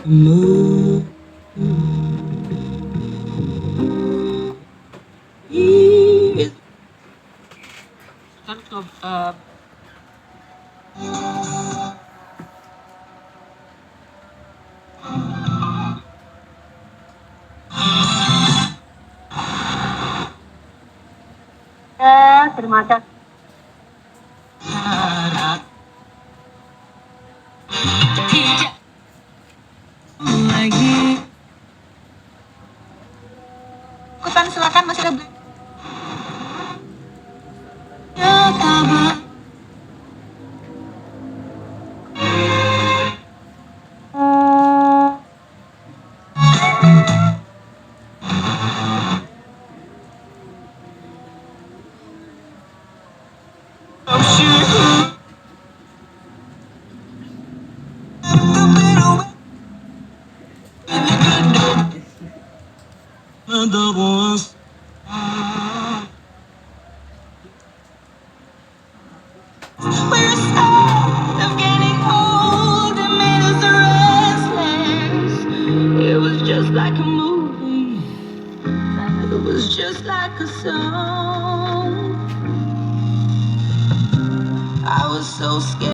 Move. Kan terima kasih. Tidak lagi. Kutan silakan masih ada. Ya, tabah. It was just like a movie. It was just like a song. I was so scared.